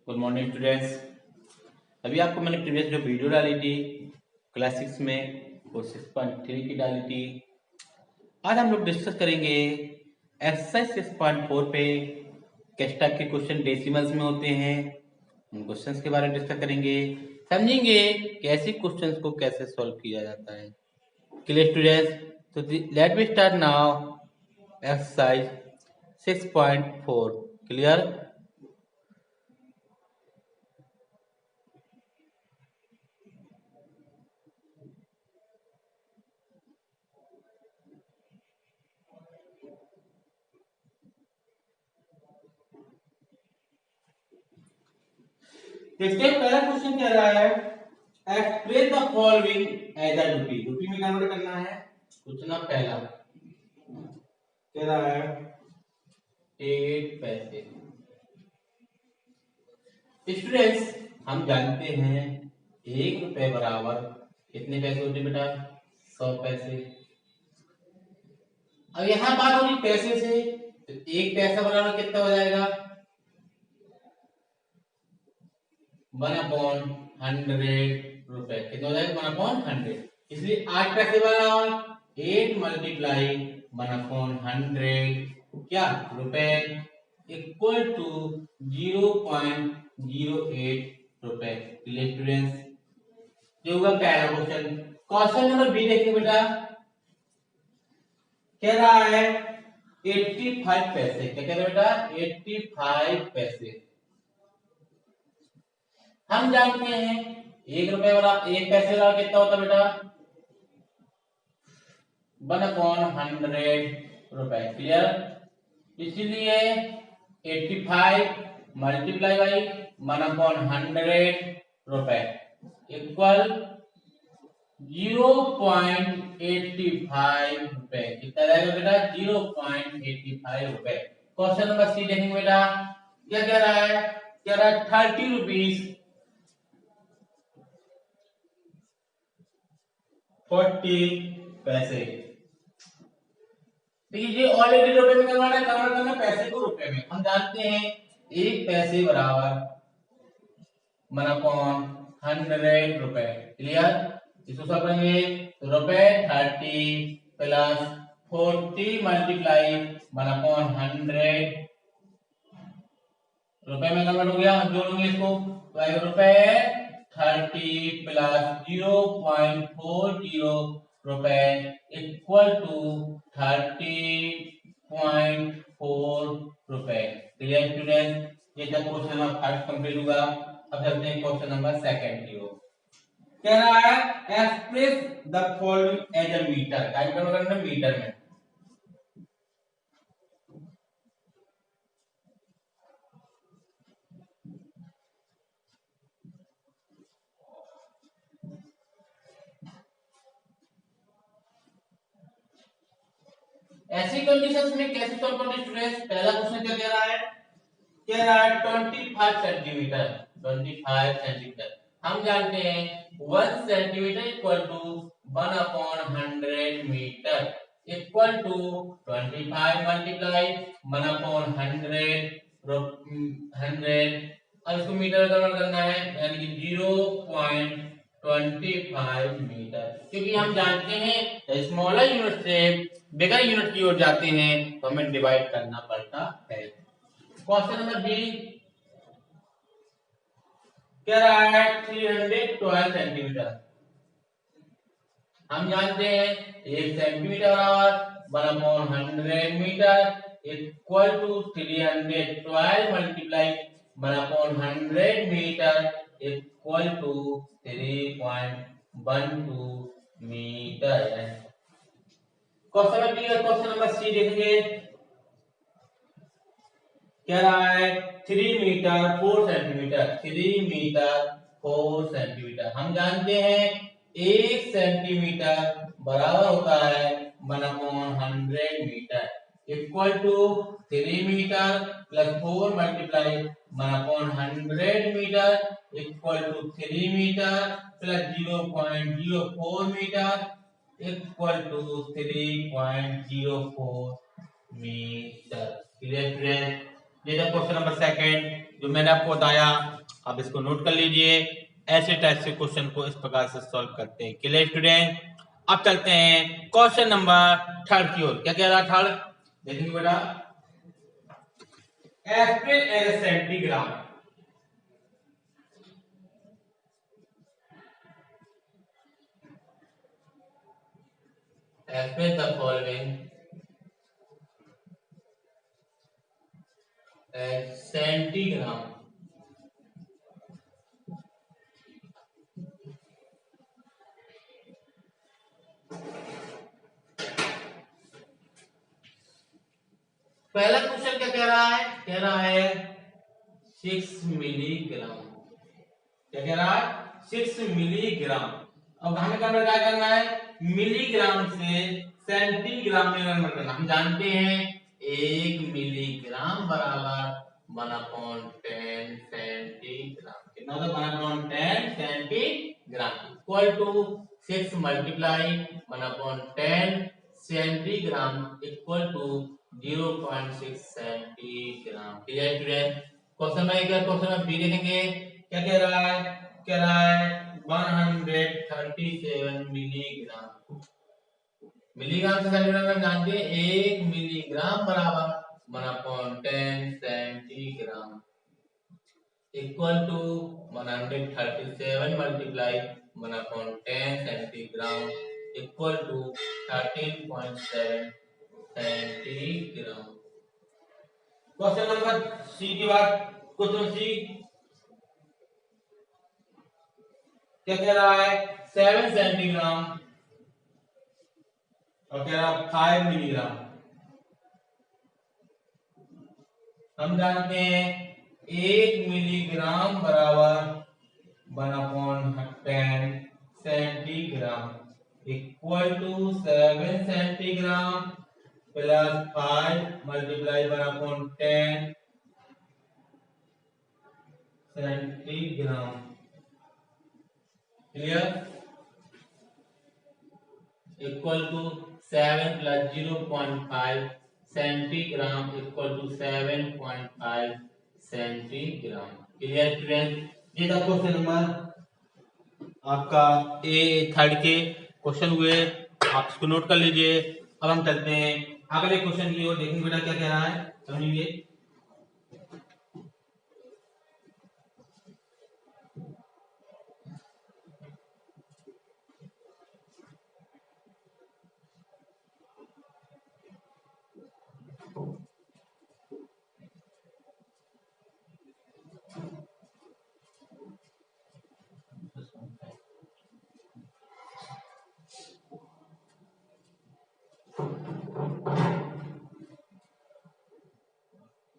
Good morning students. अभी आपको मैंने प्रीवियस जो वीडियो डाली थी क्लास 6 में वो 6.3 की डाली थी। आज हम लोग डिस्कस करेंगे एक्सरसाइज 6.4 पे किस टाइप के क्वेश्चन डेसिमल्स में होते हैं, उन क्वेश्चंस के बारे में डिस्कस करेंगे, समझेंगे कि ऐसे क्वेश्चंस को कैसे सॉल्व किया जाता है। Clear students? तो let me start now exercise 6.4। Clear? देखते हैं पहला क्वेश्चन क्या रहा है। Express the following as a rupee. Rupee में कन्वर्ट करना है। क्वेश्चन पहला क्या रहा है 8 पैसे। स्टूडेंट्स हम जानते हैं 1 रुपए बराबर कितने पैसे होते हैं बेटा? 100 पैसे। अब यहां बात हो रही पैसे से, तो 1 पैसा बराबर कितना हो जाएगा? 1/100 रुपए। कितना हो जाएगा? 1/100। इसलिए 8 पैसे बराबर 8 मल्टीप्लाई 1/100 क्या रुपए इक्वल टू 0.08 रुपए। स्टूडेंट्स ये होगा पहला क्वेश्चन। क्वेश्चन नंबर बी देखिए बेटा, कह रहा है 85 पैसे। क्या कह रहा है बेटा? 85 पैसे। हम जानते हैं 1 रुपए बराबर 1 पैसे बराबर कितना होता है बेटा? 1/100 रुपए। क्लियर? इसलिए 85 मल्टीप्लाई बाई 1/100 रुपए इक्वल 0.85 रुपए। कितना रहेगा बेटा? 0.85 रुपए। क्वेश्चन नंबर सी देखेंगे बेटा, क्या कह रहा है? कह रहा है 30 रुपीज 40 पैसे। देखिए ये ऑलरेडी रुपए में कन्वर्ट करना पैसे को रुपए में। हम जानते हैं 1 पैसे बराबर 1/100 रुपए। क्लियर? इसको सब करेंगे तो रुपए 30 प्लस 40 मल्टीप्लाई 1/100 रुपए में कन्वर्ट हो गया। हम जोड़ेंगे इसको तो आएगा रुपए 30 प्लस 0.40 रुपए इक्वल टू 30.4 रुपए। Clear student? ये तक क्वेश्चन नंबर फर्स्ट कंप्लीट हुआ। अब चलते हैं क्वेश्चन नंबर सेकंड की ओर। कह रहा है express the following as a metre. Type करना मीटर में। ऐसी कंडीशंस में कैसे सॉल्व करते स्टूडेंट्स? पहला क्वेश्चन क्या कह रहा है? कह रहा है 25 सेंटीमीटर। 25 सेंटीमीटर। हम जानते हैं 1 centimetre equal to 1/100 metre equal to 25 multiply 1/100 100। अब इसको मीटर कन्वर्ट करना है यानी कि 0.25 मीटर। क्योंकि हम जानते हैं स्मॉलर यूनिट से बिगर यूनिट की ओर जाते हैं तो हमें डिवाइड करना पड़ता है। क्वेश्चन नंबर बी कह रहा है 312 सेंटीमीटर। हम जानते हैं 1 सेंटीमीटर बराबर 1/100 metre equal to 312 multiply 1/100 metre equal to 3.12 metre. Question number B और क्वेश्चन नंबर सी देखेंगे। क्या रहा है 3 मीटर 4 सेंटीमीटर। 3 metre 4 centimetre. हम जानते हैं 1 सेंटीमीटर बराबर होता है 1/100 metre equal to 3 metre plus 4 multiply 1/100 metre equal to 3 metre plus 0.04 metre equal to 3.04 metre. Clear? ये क्वेश्चन नंबर सेकंड। जो मैंने आपको बताया आप इसको नोट कर लीजिए। ऐसे टाइप से क्वेश्चन को इस प्रकार से सॉल्व करते हैं। Clear student? अब चलते हैं क्वेश्चन नंबर 3 की ओर। क्या कह रहा है 3? देखेंगे बेटा, एप्रिल as centigram. Express the following as centigram. पहला क्वेश्चन क्या कह रहा है? कह रहा है 6 मिलीग्राम। क्या कह रहा है? 6 मिलीग्राम। अब हमें क्या करना है? मिलीग्राम से सेंटीग्राम में कन्वर्ट करना। हम जानते हैं 1 मिलीग्राम बराबर 1/10 सेंटीग्राम। कितना होता है? 1/10 centigram equal to 6 multiply 1/10 centigram equal to 0.6 centigram. Clear student? Question में क्वेश्चन बी देखेंगे। क्या कह रहा है? कह रहा है 137 मिलीग्राम। मिलीग्राम से सेंटीग्राम में जानते हैं 1 मिलीग्राम बराबर 1/10 centigram equal to 137 multiply 1/10 centigram equal to 13.7 centigram. Question number C की बात। क्वेश्चन सी क्या कह रहा है? 7 सेंटीग्राम और कह रहा है 5 मिलीग्राम। हम जानते हैं 1 मिलीग्राम बराबर 1/10 centigram equal to 7 centigram plus 5 multiply 1/10 centigram. Clear? Equal to 7 plus 0.5 centigram equal to 7.5 centigram. Clear student? ये था क्वेश्चन नंबर आपका ए 3 के क्वेश्चन हुए। आप इसको नोट कर लीजिए। अब हम चलते हैं अगले क्वेश्चन की ओर। देखेंगे बेटा क्या कह रहा है, समझिए।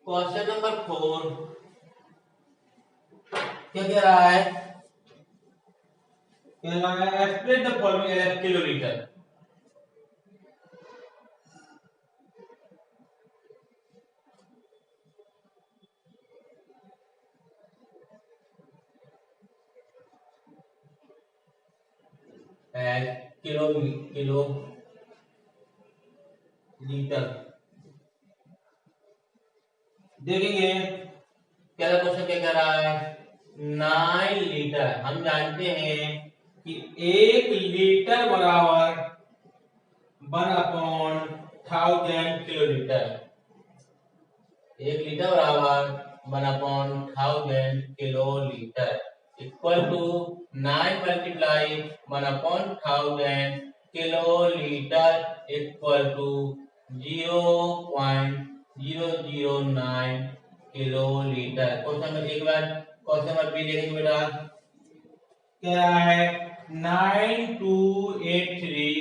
क्वेश्चन नंबर 4 क्या कह रहा है? कह रहा है explain the following as kilometre. Kilo kilolitre. देखेंगे पहला क्वेश्चन क्या कह रहा है? 9 लीटर। हम जानते हैं कि 1 लीटर बराबर 1/1000 किलोलीटर। 1 लीटर बराबर 1/1000 kilolitre equal to 9 multiply 1/1000 kilolitre equal to 0.009 kilolitre. Question number एक बार क्वेश्चन नंबर बी देखेंगे बेटा। क्या है? 9283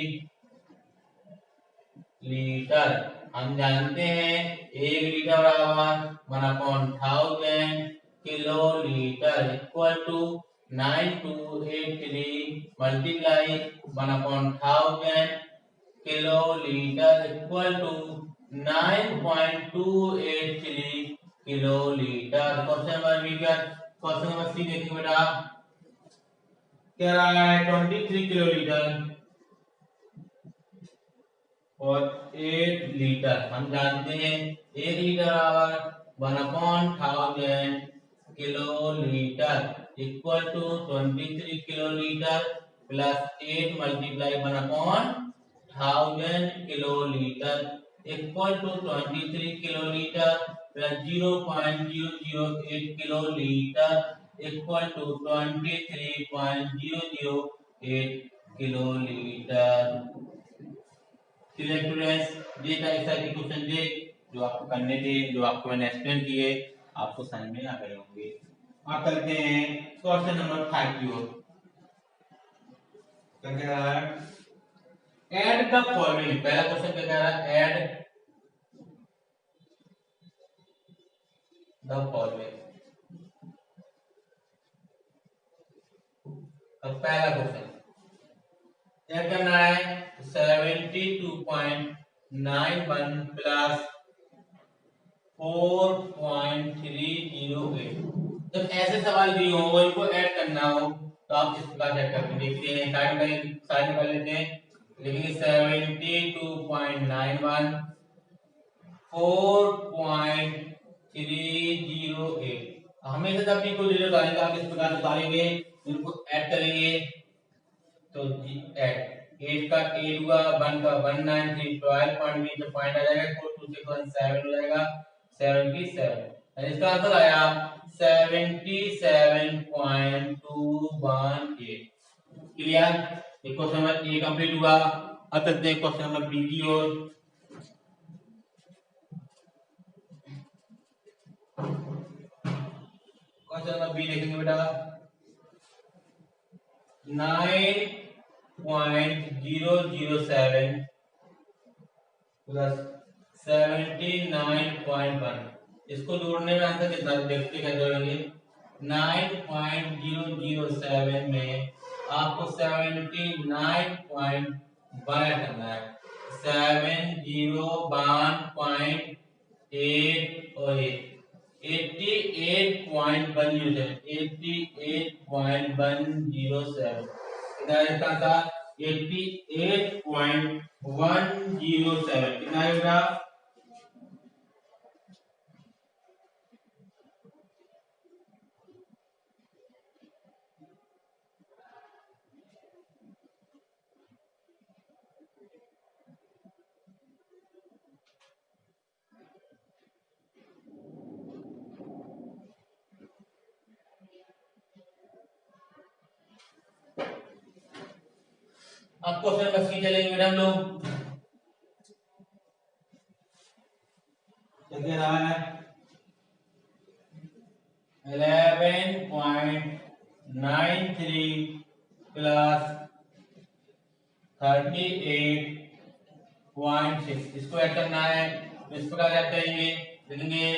लीटर। हम जानते हैं 1 लीटर बराबर 1/1000 kilolitre equal to 9283 multiply 1/1000 kilolitre equal to 9.283 kilolitre. Question number B का क्वेश्चन नंबर सी देखिए बेटा। क्या रहा है? 23 किलोलीटर और 8 लीटर। हम जानते हैं 1 लीटर बराबर 1/1000 kilolitre equal to 23 kilolitre plus 8 multiply 1/1000 kilolitre equal to 23 kilolitre plus 0.008 kilolitre equal to 23.008 kilolitre. Students ये था ऐसा क्वेश्चन थे जो आपको करने थे, जो आपको मैंने एक्सप्लेन किए, आपको समझ में आ गए होंगे। अब करते हैं क्वेश्चन नंबर 5 की ओर। क्या कह रहा है? Add the following. पहला क्वेश्चन क्या कह रहा है? Add the following. अब पहला क्वेश्चन क्या करना है? 72.91 प्लस 4.308। जब ऐसे सवाल दिए हो वो इनको ऐड करना हो तो आप इस प्रकार से ऐड करके देखते हैं। साइड में कर लेते हैं, लिखेंगे 72.91 4.308। हमेशा जब भी कोई रिजल्ट आएगा आप इस प्रकार से उतारेंगे, इनको ऐड करेंगे तो ऐड 8 का 8 हुआ, 1 का 193, 12 पॉइंट में तो पॉइंट आ जाएगा, 4 2 6 1 7 हो जाएगा 77। इसका आंसर आया 77.218। Clear? Question number A complete हुआ। अब चलते हैं क्वेश्चन नंबर बी की ओर। क्वेश्चन नंबर बी देखेंगे बेटा। 9.007 प्लस 79.1, इसको जोड़ने में आंसर कितना देखते क्या जोड़ेंगे? 9.007 में आपको 79.1 करना है। 701.8 और 88.107 88.107 कितना इसका था? 88.107 कितना होगा? अब क्वेश्चन नंबर सी चलेंगे बेटा हम लोग। क्या रहा है? 11.93 प्लस 38.6, इसको ऐड करना है। इस प्रकार ऐड करेंगे, लिखेंगे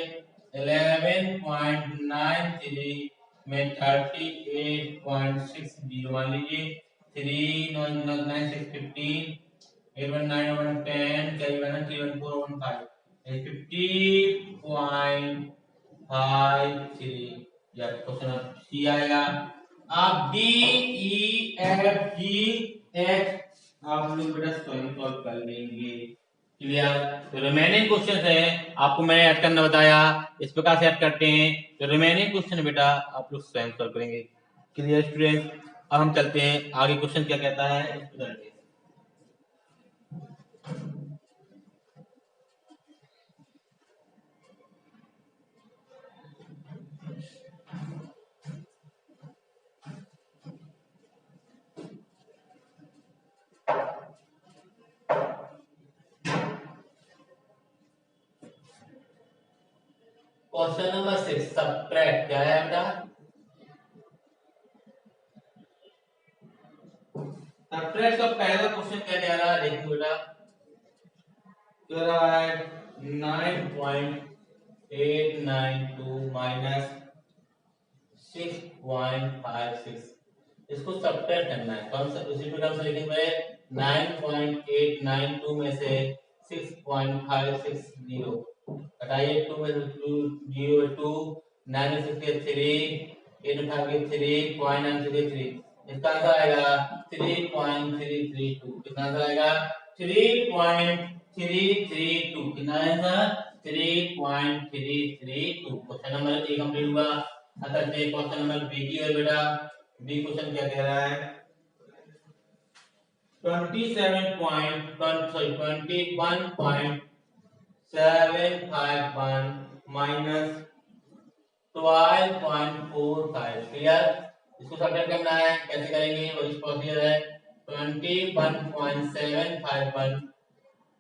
11.93 में 38.60 मान लीजिए, 3 9 9 6 15 8 1 9 1 10 3 1 3 1 4 1 5 50.53 या क्वेश्चन सी आएगा। आप D E F G H आप लोग बेटा स्वयं सॉल्व कर लेंगे। क्लियर? तो रिमेनिंग क्वेश्चन है आपको मैंने ऐड करना बताया, इस प्रकार से ऐड करते हैं। तो रिमेनिंग क्वेश्चन बेटा आप लोग स्वयं सॉल्व करेंगे। Clear student? अब हम चलते हैं आगे, क्वेश्चन क्या कहता है इसको करते हैं। क्वेश्चन नंबर 6 सबट्रैक्ट क्या है बेटा? सबट्रैक्ट का पहला क्वेश्चन क्या कह रहा है देखो बेटा। कह रहा है 9.892 माइनस 6.56, इसको सबट्रैक्ट करना है। कौन सा? उसी प्रकार से लिखेंगे 9.892 में से 6.560 हटाइए, 2 में 2 0 2 9 में 3 8 में 3 0.963, इसका आंसर आएगा 3.332। कितना आंसर आएगा? 3.332। कितना आंसर? 3.332। क्वेश्चन नंबर 1 कंप्लीट हुआ। अगर देखिए क्वेश्चन नंबर बी की ओर बेटा, बी क्वेश्चन क्या कह रहा है, 21.751 माइनस 12.45। क्लियर, इसको सब्ट्रैक्ट करना है, कैसे करेंगे और इस प्रोसीजर है 21.751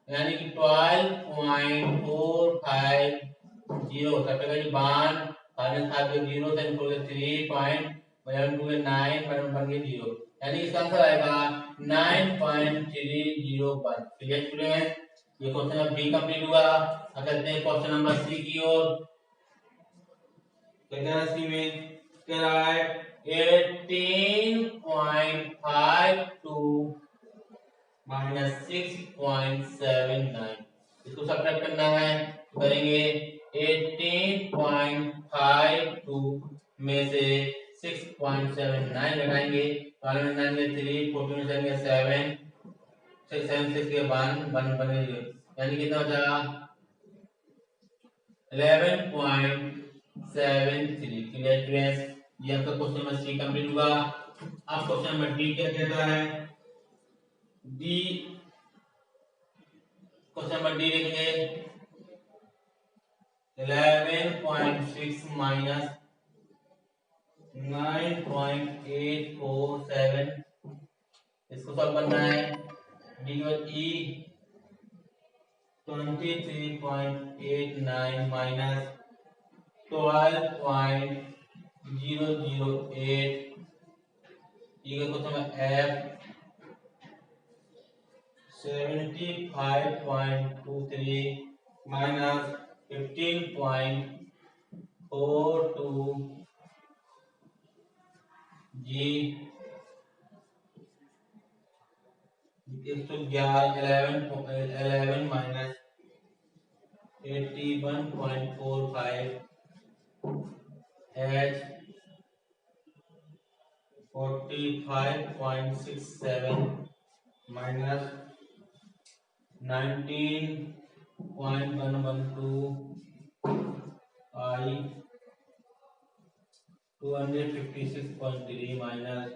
यानी कि 12.450 सब्ट्रैक्ट वन माइनस 5 के 0 से इनको 3.1129 बन गए 0 यानी इसका आंसर आएगा 9.301। क्लियर स्टूडेंट, ये क्वेश्चन नंबर बी कंप्लीट हुआ। अब चलते हैं क्वेश्चन नंबर सी की ओर। क्या कह रहा है सी में, कह रहा है 18.52 माइनस 6.79, इसको सब्ट्रैक्ट करना है, करेंगे 18.52 में से 6.79 घटाएंगे, 9 में 3 14 में जाएंगे 7 7 6 के 1 बनेंगे यानी कितना बचा 11.73। क्लियर स्टूडेंट्स, ये आपका क्वेश्चन नंबर सी कंप्लीट हुआ। अब क्वेश्चन नंबर डी क्या कहता है, डी क्वेश्चन नंबर डी लिखेंगे 11.6 माइनस 9.847, इसको सॉल्व करना है, डी ई 23.89 माइनस 12.008, ये क्वेश्चन एफ 75.23 माइनस 15.42 जी 11 माइनस 81.45 एच 45.67 माइनस 19.112 आई 256.3 माइनस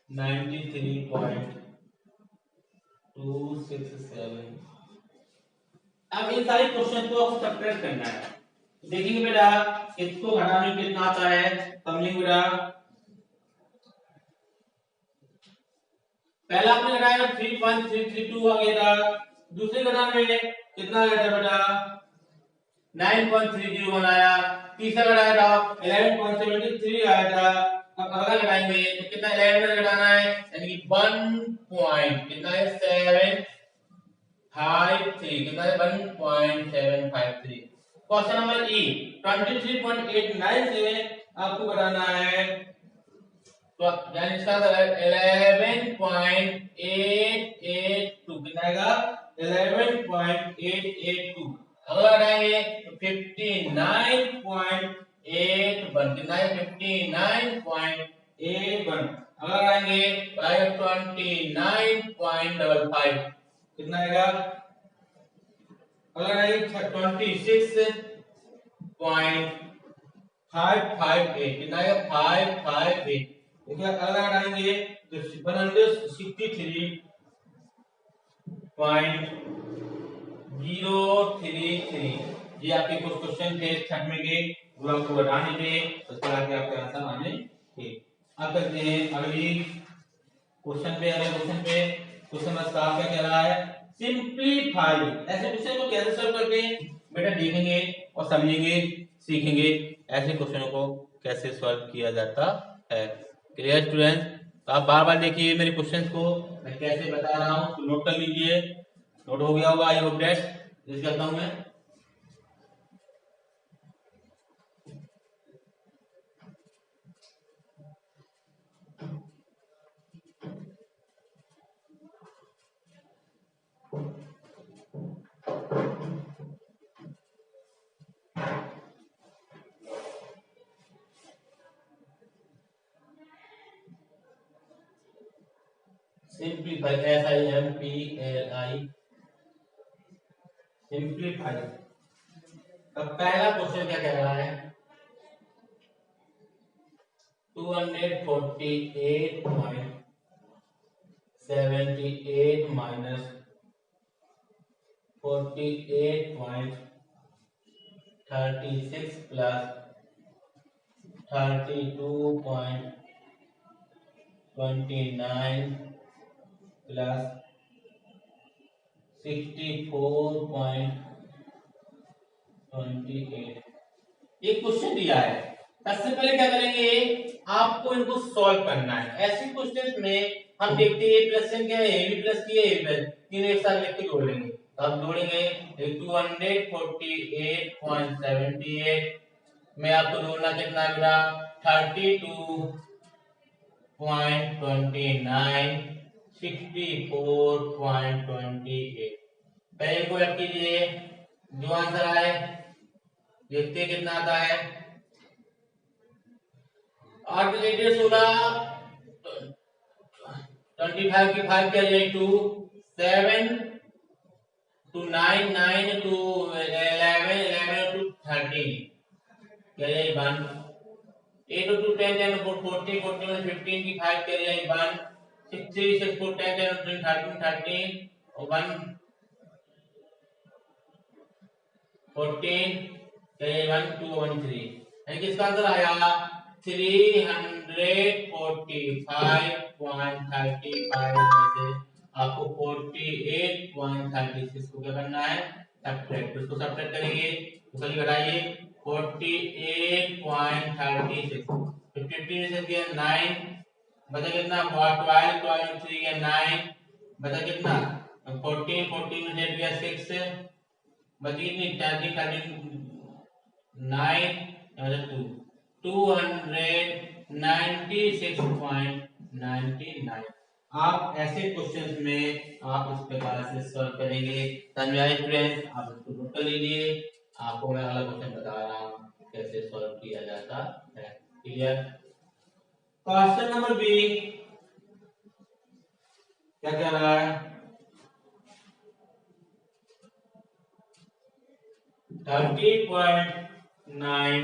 93.267। अब इन सारे क्वेश्चन को आपको सब्ट्रैक्ट करना है। देखेंगे बेटा इसको घटाने में कितना आता है, समझेंगे बेटा। पहला आपने घटाया 3.332 आ गया था, दूसरे घटाने में कितना आया था बेटा 9.301 आया, तीसरा घटाया था 11.73 आया था। अब अगला घटाएंगे तो कितना 11 में घटाना है यानी कि 1 पॉइंट कितना है 753, कितना है 1.753। क्वेश्चन नंबर ई 23.89 से आपको घटाना है तो यानी इसका आंसर है 11.882, कितना आएगा 11.882। अगला घटाएंगे तो 59.81, कितना है 59.81। अगला घटाएंगे तो आएगा 29.55, कितना आएगा अगला घटाएंगे 26.558, कितना आएगा 558। देखिए अगला घटाएंगे तो 163.033। ये आपके कुछ क्वेश्चन थे छठवें के, वो आपको घटाने थे, उसके आगे आपके आंसर आने थे। अब करते हैं अगली क्वेश्चन पे। अगले क्वेश्चन पे क्वेश्चन नंबर 7 क्या कह रहा है, सिंपलीफाई। ऐसे क्वेश्चन को कैसे सॉल्व करते हैं बेटा, देखेंगे और समझेंगे, सीखेंगे ऐसे क्वेश्चनों को कैसे सॉल्व किया जाता है। क्लियर स्टूडेंट्स, आप बार बार देखिए मेरे क्वेश्चंस को, मैं कैसे बता रहा हूँ तो नोट कर लीजिए। नोट हो गया होगा आई होप दैट। जैसे करता हूँ मैं, सिंपलीफाई SIMPLI सिंपलीफाई। अब पहला क्वेश्चन क्या कह रहा है, 248.78 minus 48.36 plus 32.29 plus 64.28। ये क्वेश्चन दिया है। सबसे पहले क्या करेंगे, आपको इनको सॉल्व करना है। ऐसे क्वेश्चन में हम देखते हैं प्लस क्या है, ए बी प्लस ये ए प्लस तीनों एक साथ लिख के जोड़ेंगे। तो अब जोड़ेंगे 248.78 में आपको जोड़ना कितना मिला 32.29 64.28। पहले को ऐड कीजिए, जो आंसर आए देखते हैं कितना आता है। 8 16 25 की 5 क्या जाए 2 7 to 9 9 to 11 11 to 13 क्या जाए 1 8 to 10 10 to 40 40 to 15 की 5 क्या जाए 1 6 3 6 4 10 10 to 13 13 और 1 14 क्या जाए 1 2 1 3। यानी किसका आंसर आया 345.35 में से आपको 48.36 को क्या करना है सब्ट्रैक्ट। इसको सब्ट्रैक्ट करेंगे तो चलिए घटाइए 48.36 50 में से दिया 9 बचा कितना 12 12 में से दिया 9 बचा कितना 14 14 में से दिया 6 बची कितनी 13 13 9 मतलब 2 296.99। आप ऐसे क्वेश्चंस में आप इस प्रकार से सॉल्व करेंगे। धन्यवाद स्टूडेंट्स, आप इसको नोट कर लीजिए। आपको मैं अगला क्वेश्चन बता रहा हूँ कैसे सॉल्व किया जाता है। क्लियर। क्वेश्चन नंबर बी क्या कह रहा है 30.9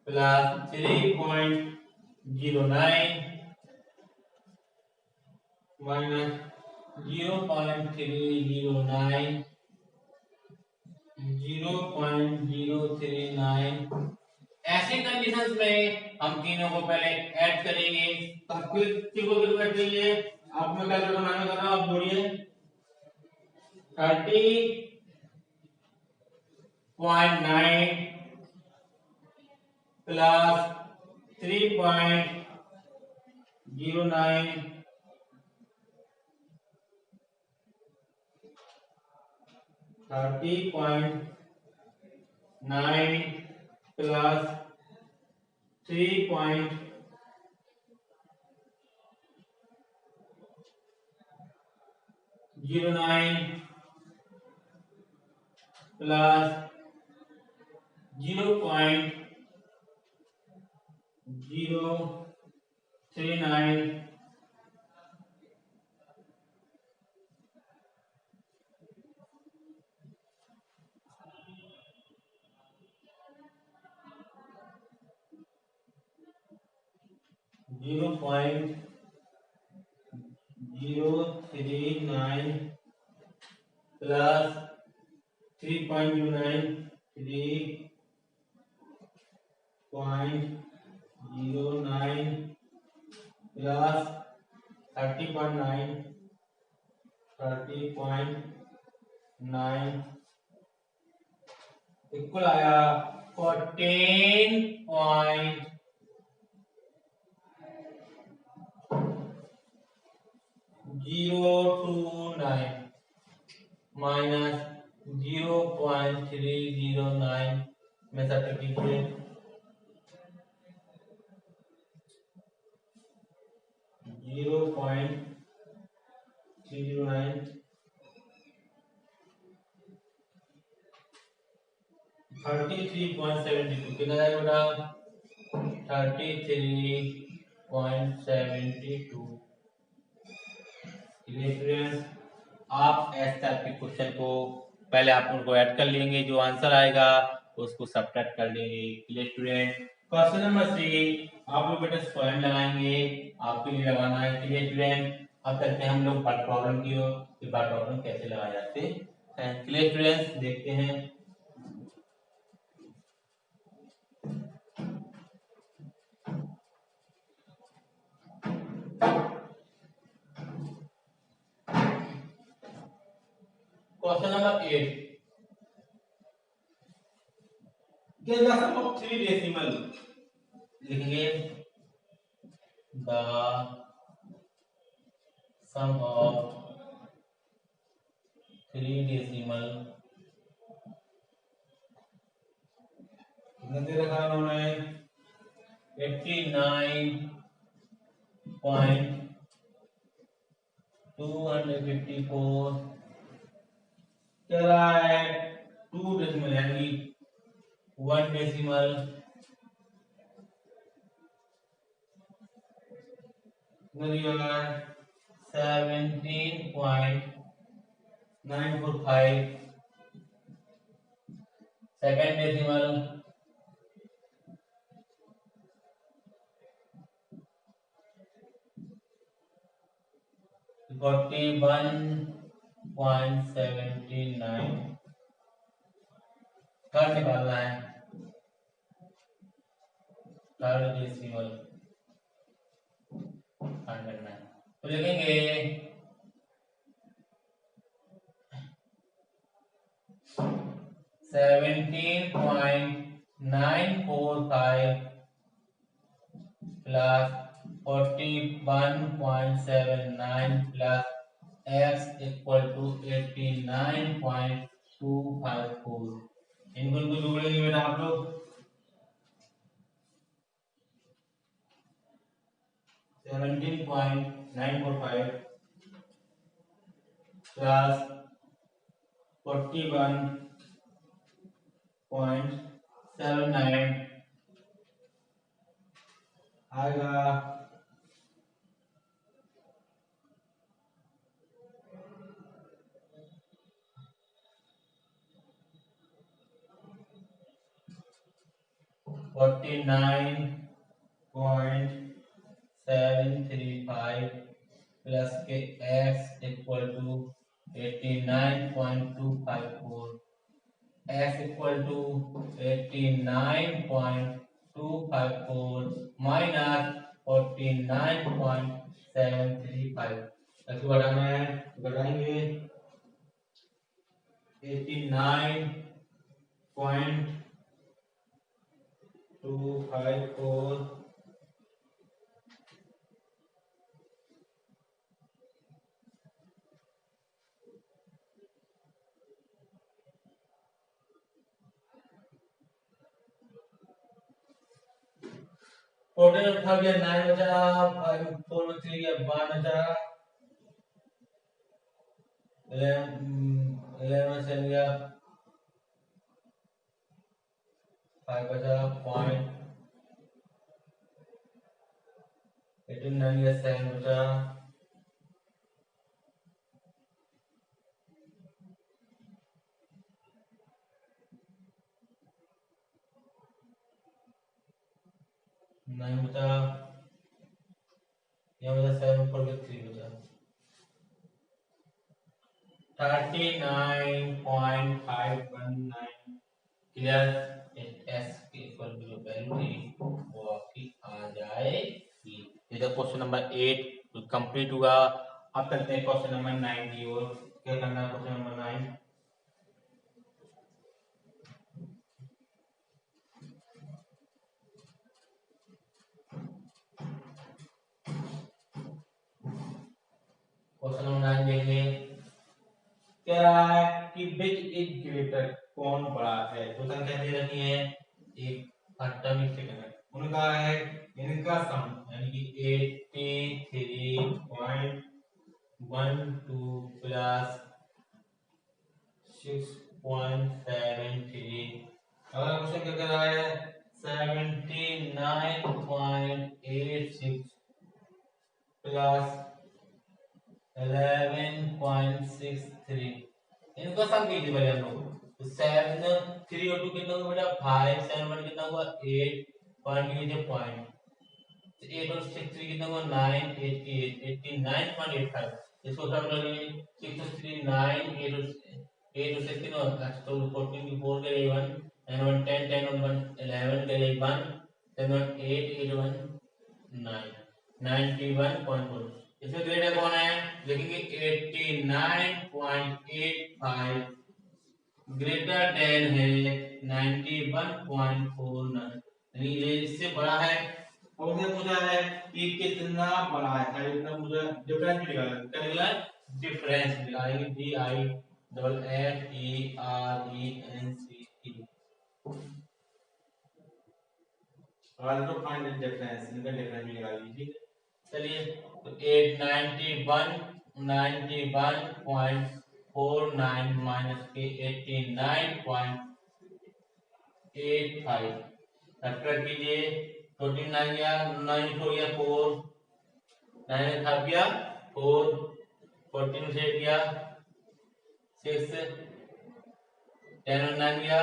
plus 3.09 minus 0.309 0.039। ऐसे कंडीशंस में हम तीनों को पहले ऐड करेंगे, तब फिर को ऐड करिए। आप मैं क्या कर रहा हूं आप जोड़िए 30.9 plus 3.09 30.9 plus 3.09 plus 0.039 0.039 plus 3.09 3.09 plus 30.9 30.9 equal आया 14.029 माइनस 0.309 में सबसे कीजिए 0.309 33.72 कितना आएगा 33.72। आप इस टाइप के क्वेश्चन को पहले आप उनको ऐड कर लेंगे, जो आंसर आएगा उसको सब्ट्रैक्ट कर लेंगे। Clear student. क्वेश्चन नंबर 3 आप लोग बेटा पॉइंट लगाएंगे, आपके लिए लगाना है। चलिए स्टूडेंट अब करते हैं हम लोग बार प्रॉब्लम की ओर कि बार प्रॉब्लम कैसे लगाए जाते हैं। चलिए स्टूडेंट्स देखते हैं। Question number 8 get the sum of 3 decimal लिखेंगे the sum of 3 decimal कितना दे रखा है उन्होंने 89.254 कह रहा है 2 डेसिमल यानी 1 डेसिमल होगा 17.945 सेकेंड डेसिमल 41.79 थर्ड निकालना है थर्ड डेसिमल करना है तो लिखेंगे 17.945 plus 41.79 plus x equal to 89.254। इनको जोड़ेंगे बेटा आप लोग 17.945 प्लस 41.79 आएगा 49.735 प्लस के x equal to 89.254 x equal to 89.254 minus 49.735 ऐसे बढ़ाना है बढ़ाएंगे 89.254 टोटल था गया 9 बचा 5 4 में 3 गया 1 बचा 11 से गया 5 बचा पॉइंट 18 9 गया 7 बचा 9 बचा यहाँ बचा 7 ऊपर के 3 बचा 39.519 क्लियर एस की इक्वल टू जो वैल्यू थी वो आपकी आ जाएगी। इधर क्वेश्चन नंबर 8 कंप्लीट हुआ। अब करते हैं क्वेश्चन नंबर 9 की ओर। क्या करना है क्वेश्चन नंबर 9 क्वेश्चन नंबर 9 देखेंगे कह रहा है कि विच इज ग्रेटर कौन बड़ा है। तो संख्या दे रखी है एक एटॉमिक सेकंड उन्होंने कहा है इनका सम यानी कि 83.12 प्लस 6.73 अगला क्वेश्चन क्या कह रहा है 79.86 प्लस 11.63 इनको सम कीजिए पहले हम लोग तो 7 3 और 2 कितना हुआ बेटा 5 7 1 कितना हुआ 8 पॉइंट लीजिए पॉइंट 8 और 6 3 कितना हुआ 9 88 89.85 इसको सॉल्व करेंगे 6 और 3 9 8 और 6 कितना होता है तो 14 की 4 करे 1 and 1 10 10 और 1 11 करे 1 then 1 8 8 1 9 91.4 इसमें ग्रेटर कौन है देखेंगे 89.85 ग्रेटर देन है 91.49 यानी ये इससे बड़ा है और मुझे पूछा है कि कितना बड़ा है खाली इतना मुझे डिफरेंस निकालना है क्या निकालना है डिफरेंस निकालेंगे D I double F E R E N C E और तो फाइंड द डिफरेंस इनका डिफरेंस निकाल लीजिए चलिए तो 91.49 माइनस के 89.85 सब्ट्रैक्ट कीजिए 49 या 9 हो गया 4 9 खा गया 4 14 से गया 6 10 और 9 गया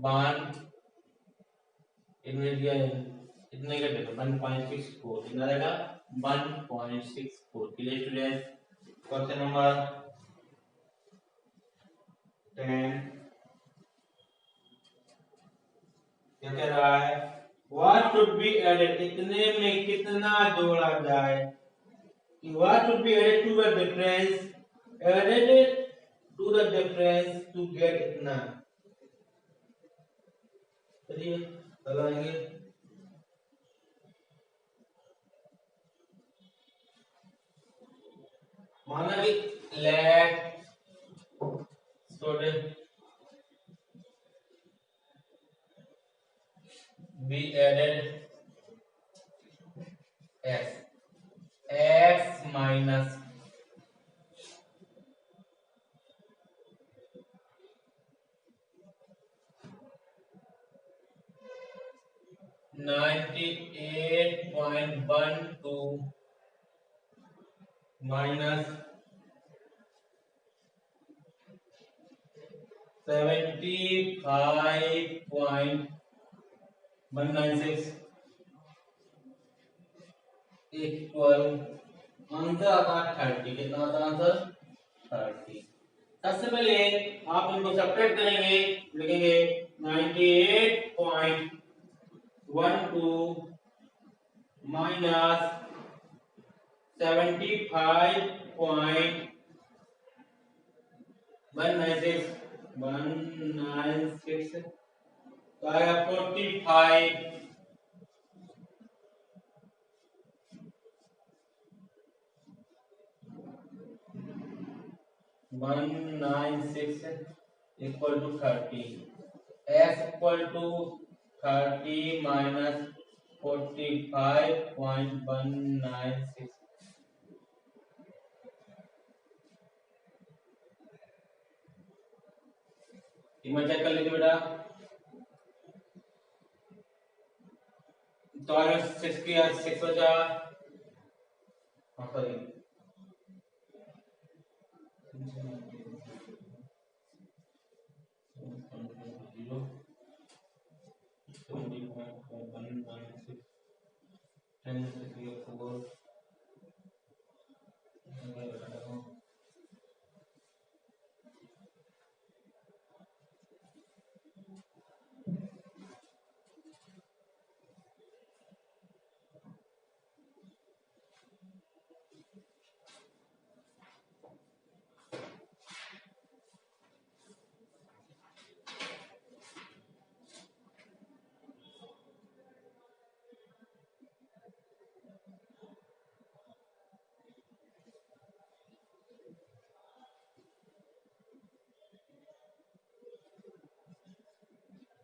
1 इनमें दिया इतने का देखो 1.64 कितना रहेगा 1.64 क्लियर स्टूडेंट क्वेश्चन नंबर 10 क्या कह रहा है what should be added इतने में कितना जोड़ा जाए what should be added to the difference to get इतना चलिए लगाएंगे माना कि let student be added x minus 98.12 minus 75.196 equal answer आता है 30 कितना आता है आंसर 30 सबसे पहले आप इनको सब्ट्रैक्ट करेंगे लिखेंगे 98.12 माइनस 75.196 तो आएगा 45 196 equal to 30 x equal to 30 minus 45.196 image check कर लीजिए बेटा तो आगे 6 किया 6 बचा सॉरी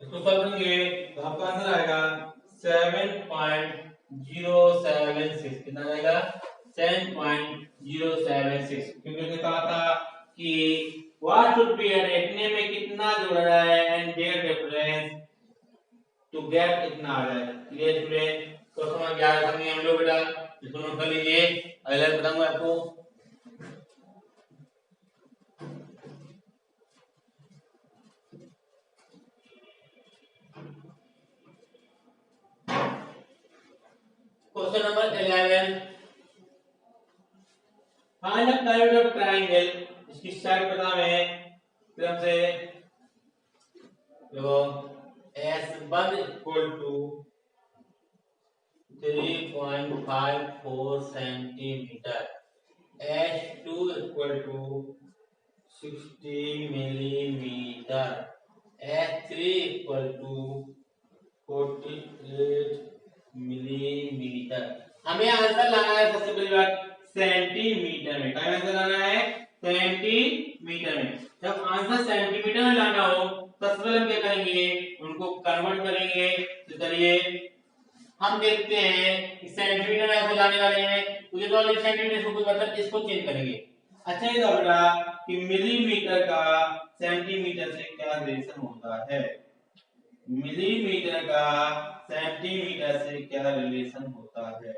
इसको सॉल्व करेंगे तो आपका आंसर आएगा 7.076 कितना आएगा 7.076 क्योंकि उसने कहा था कि what should be added इतने में कितना जोड़ा जाए and their difference to get इतना आ जाए क्लियर स्टूडेंट तो समझ गया समझे हम लोग बेटा इसको नोट कर लीजिए अगला बताऊंगा आपको question number 11, find the perimeter of triangle. इसकी साइड पता है फिर हमसे देखो S1 equal to 3.54 centimetre, S2 equal to 60 millimetre, S3 equal to 48 millimetre. हमें आंसर लाना है सबसे पहली बात सेंटीमीटर में। क्या आंसर लाना है? सेंटीमीटर में। जब आंसर सेंटीमीटर में लाना हो सबसे पहले हम क्या करेंगे, उनको कन्वर्ट करेंगे। तो चलिए हम देखते हैं कि सेंटीमीटर में ऐसे लाने वाले हैं तो ये तो ऑलरेडी सेंटीमीटर को मतलब इसको चेंज करेंगे। अच्छा ये तो बेटा कि मिलीमीटर का सेंटीमीटर से क्या रिलेशन होता है, मिलीमीटर का सेंटीमीटर से क्या रिलेशन होता है।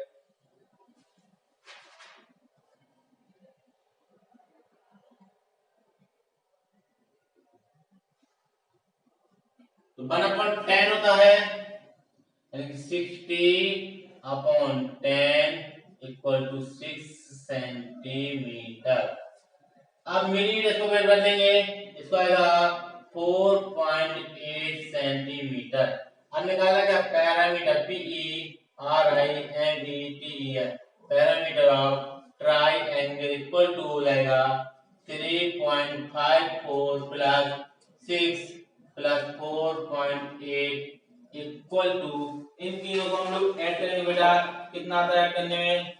तो 1/10 होता है, यानी 60/10 इक्वल टू 6 सेंटीमीटर। अब मिलीमीटर को वेट बदलेंगे, इसको आएगा 4.8 सेंटीमीटर। अब निकाला क्या पैरामीटर PERIMETE है, parameter of triangle equal to आएगा 3.54 प्लस 6 प्लस 4.8 इक्वल टू, इन तीनों को हम लोग ऐड करेंगे बेटा, कितना आता है ऐड करने में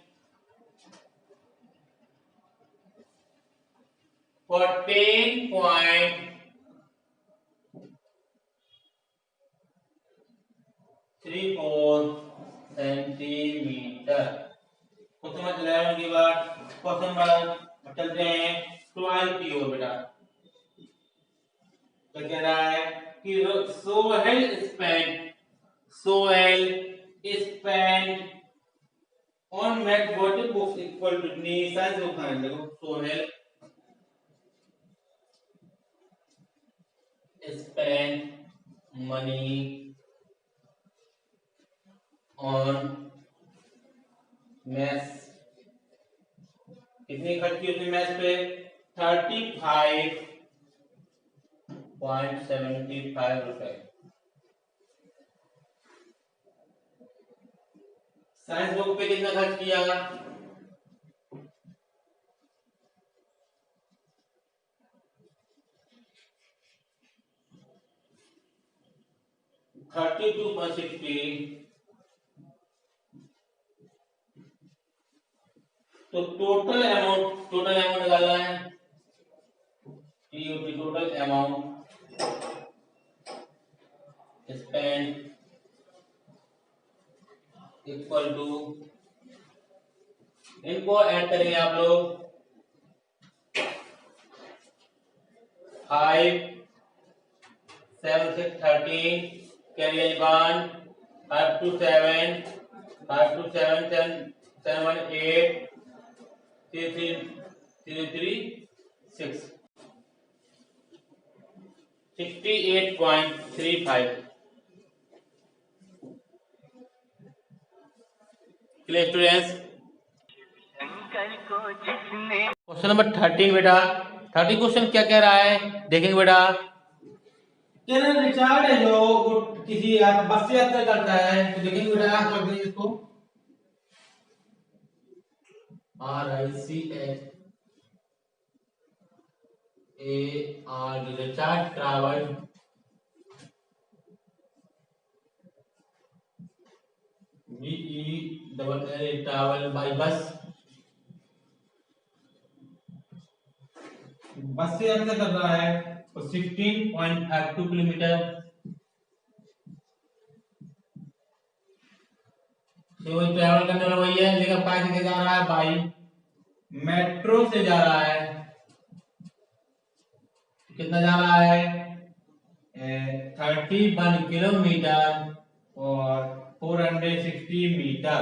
14.34 सेंटीमीटर। क्वेश्चन नंबर 11 के बाद क्वेश्चन नंबर चलते हैं 12 की ओर बेटा। तो कह रहा है कि Sohail spend on mathematics books equal to size of hand. देखो Sohail spend money on maths, कितनी खर्च की उसने मैथ्स पे 35.75 रुपए। साइंस बुक पे कितना खर्च किया 32.60। तो टोटल अमाउंट निकालना है, total amount spend equal to, इनको ऐड करेंगे आप लोग 5 7 6 13 carry 1 5 2 7 5 2 7 10 7 1 8 3 3 3 3 6 68.35। Clear students. Question number 13 बेटा, 30 क्वेश्चन क्या कह रहा है देखेंगे बेटा। केरल रिचार्ड है जो किसी बस से यात्रा करता है, तो देखेंगे बेटा कर देंगे इसको RICHAR Richard travel travel by बस, बस से यात्रा कर रहा है तो 16.52 किलोमीटर। तो वही ट्रैवल करने वाला वही है, लेकिन बाइक से जा रहा है, बाई मेट्रो से जा रहा है। कितना जा रहा है 31 किलोमीटर और 460 मीटर।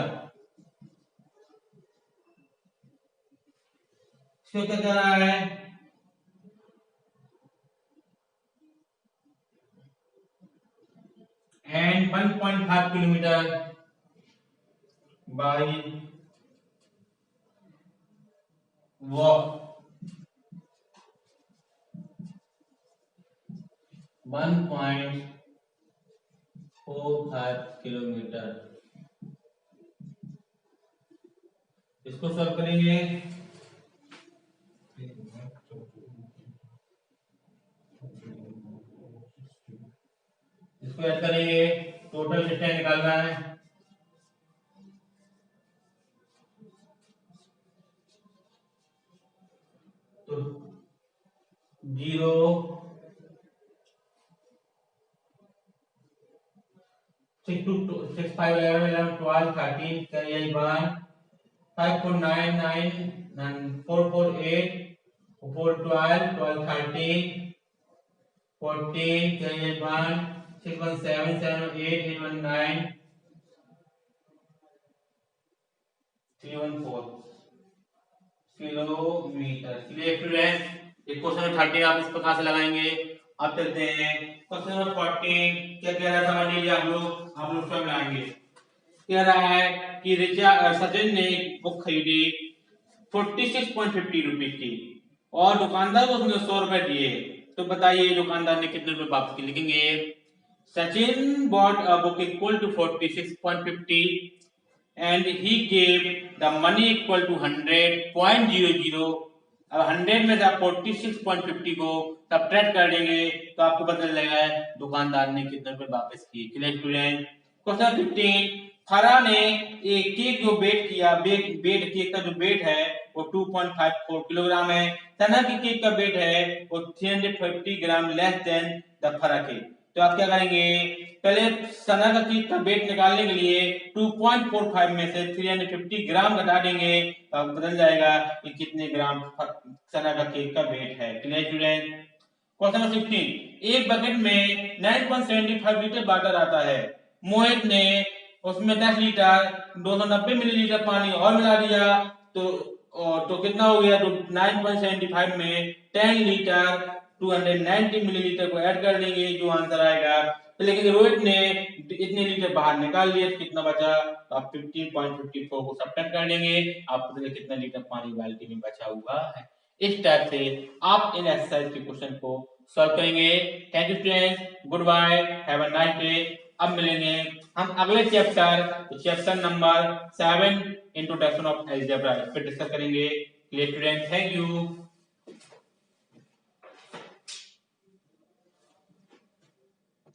इसको क्या कर रहा है and 1.5 kilometre by walk 1.45 kilometre. इसको सॉल्व करेंगे, इसको ऐड करेंगे, टोटल डिस्टेंस निकालना है। तो 0 6 2 6 5 11 11 12 13 10 1 5 4 9 9 4 4 8 4 12 12 13 14 10 1 6 1 7 7 8 8 1 9 3 1 4 किलोमीटर। चलिए स्टूडेंट, एक क्वेश्चन 30 आप इस प्रकार से लगाएंगे। अब चलते हैं क्वेश्चन नंबर 14। क्या कह रहा है समझ लीजिए आप लोग स्वयं लगाएंगे। कह रहा है कि सचिन ने बुक खरीदी 46.50 रुपीज की और दुकानदार को उसने 100 रुपए दिए, तो बताइए दुकानदार ने कितने रुपए वापस किए। लिखेंगे Sachin bought a book equal to 46.50 and he gave the money equal to 100.00। अब 100 में से आप 46.50 को सब्ट्रैक्ट कर देंगे तो आपको पता चलेगा दुकानदार ने कितने रुपए वापस किए। Clear student. क्वेश्चन 15, फरा ने एक केक जो बेक किया, बेट केक का जो वेट है वो 2.54 किलोग्राम है। सना की केक का वेट है वो 350 ग्राम लेस देन द फरा केक। तो आप क्या करेंगे, पहले सना का केक का वेट निकालने के लिए 2.45 में से 350 ग्राम घटा देंगे तो आपको बदल जाएगा कि कितने ग्राम सना का केक का वेट है। Clear student. क्वेश्चन नंबर 16, एक बकेट में 9.75 लीटर वाटर आता है। मोहित ने उसमें 10 लीटर 290 मिलीलीटर पानी और मिला दिया, तो कितना हो गया, तो 9.75 में 10 लीटर 290 मिलीलीटर को ऐड कर देंगे, जो आंसर आएगा। तो लेकिन रोहित ने इतने लीटर बाहर निकाल लिए, तो कितना बचा, तो आप 15.54 को सब्ट्रैक्ट कर देंगे, आपको पता कितना लीटर पानी बाल्टी में बचा हुआ है। इस टाइप से आप इन एक्सरसाइज के क्वेश्चन को सॉल्व करेंगे। Thank you students, good bye, have a nice day. अब मिलेंगे हम अगले chapter number 7 introduction of algebra, इस पर डिस्कस करेंगे। Clear student, thank you.